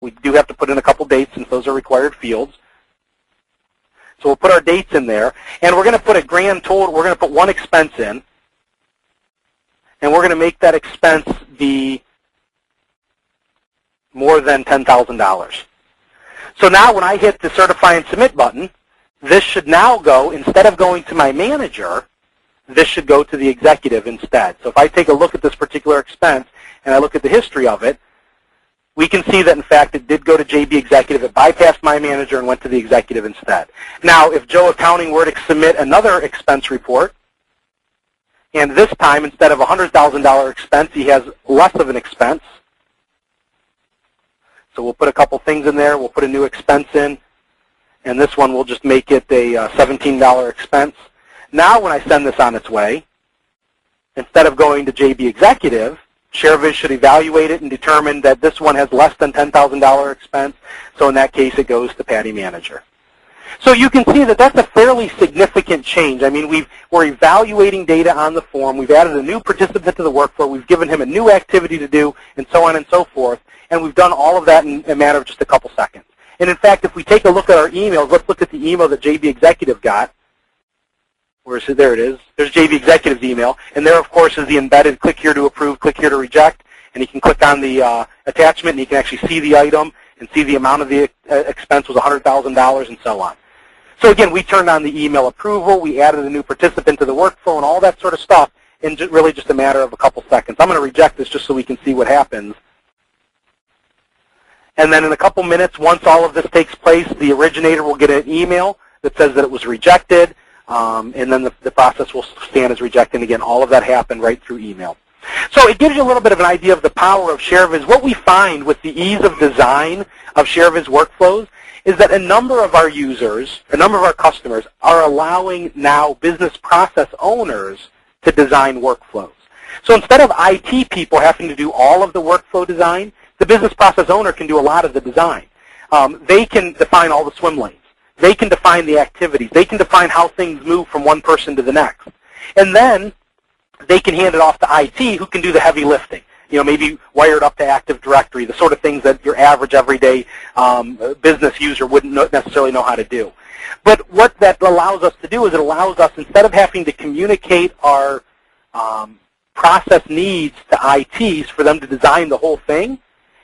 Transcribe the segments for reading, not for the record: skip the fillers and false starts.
We do have to put in a couple dates since those are required fields. So we'll put our dates in there, and we're going to put a grand total. We're going to put one expense in, and we're going to make that expense be more than $10,000. So now when I hit the Certify and Submit button, this should now go, instead of going to my manager, this should go to the executive instead. So if I take a look at this particular expense and I look at the history of it, we can see that, in fact, it did go to JB Executive. It bypassed my manager and went to the executive instead. Now, if Joe Accounting were to submit another expense report, and this time, instead of a $100,000 expense, he has less of an expense. So we'll put a couple things in there. We'll put a new expense in, and this one we'll just make it a $17 expense. Now, when I send this on its way, instead of going to JB Executive, ShareVis should evaluate it and determine that this one has less than $10,000 expense. So in that case, it goes to Patty Manager. So you can see that that's a fairly significant change. I mean, we're evaluating data on the form. We've added a new participant to the workflow. We've given him a new activity to do, and so on and so forth. And we've done all of that in a matter of just a couple seconds. And in fact, if we take a look at our emails, let's look at the email that JB Executive got. Where is it? There it is. There's JB Executive's email. And there, of course, is the embedded click here to approve, click here to reject. And you can click on the attachment, and you can actually see the item and see the amount of the expense was $100,000 and so on. So again, we turned on the email approval. We added a new participant to the workflow and all that sort of stuff in really just a matter of a couple seconds. I'm going to reject this just so we can see what happens. And then in a couple minutes, once all of this takes place, the originator will get an email that says that it was rejected. And then the process will stand as rejected. And again, all of that happened right through email. So it gives you a little bit of an idea of the power of ShareVis. What we find with the ease of design of ShareVis workflows is that a number of our users, a number of our customers, are allowing now business process owners to design workflows. So instead of IT people having to do all of the workflow design, the business process owner can do a lot of the design. They can define all the swim lanes. They can define the activities. They can define how things move from one person to the next. And then they can hand it off to IT, who can do the heavy lifting. You know, maybe wire it up to Active Directory, the sort of things that your average everyday business user wouldn't necessarily know how to do. But what that allows us to do is it allows us, instead of having to communicate our process needs to ITs for them to design the whole thing,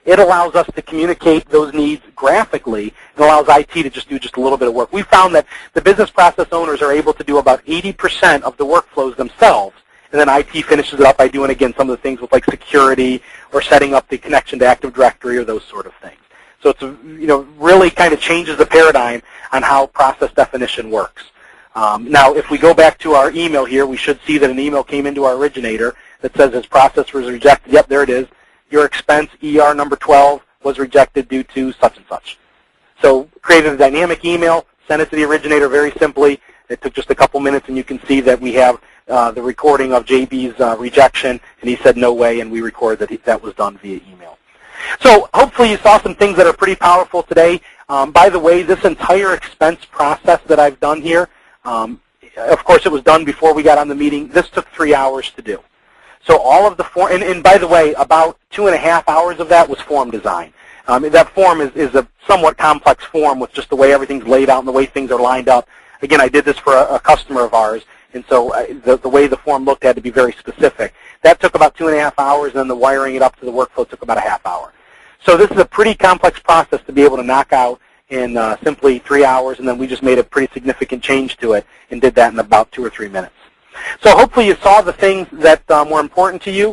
it allows us to communicate those needs graphically and allows IT to just do just a little bit of work. We found that the business process owners are able to do about 80% of the workflows themselves, and then IT finishes it up by doing, again, some of the things with like security or setting up the connection to Active Directory or those sort of things. So it's, really kind of changes the paradigm on how process definition works. Now, if we go back to our email here, we should see that an email came into our originator that says his process was rejected. Yep, there it is. Your expense, ER number 12, was rejected due to such and such. So created a dynamic email, sent it to the originator very simply. It took just a couple minutes, and you can see that we have the recording of JB's rejection, and he said no way, and we record that that was done via email. So hopefully you saw some things that are pretty powerful today. By the way, this entire expense process that I've done here, of course it was done before we got on the meeting. This took 3 hours to do. So all of the form, and by the way, about 2.5 hours of that was form design. That form is a somewhat complex form with just the way everything's laid out and the way things are lined up. Again, I did this for a customer of ours, and so the way the form looked had to be very specific. That took about 2.5 hours, and then the wiring it up to the workflow took about a half hour. So this is a pretty complex process to be able to knock out in simply 3 hours, and then we just made a pretty significant change to it and did that in about 2 or 3 minutes. So hopefully you saw the things that were important to you.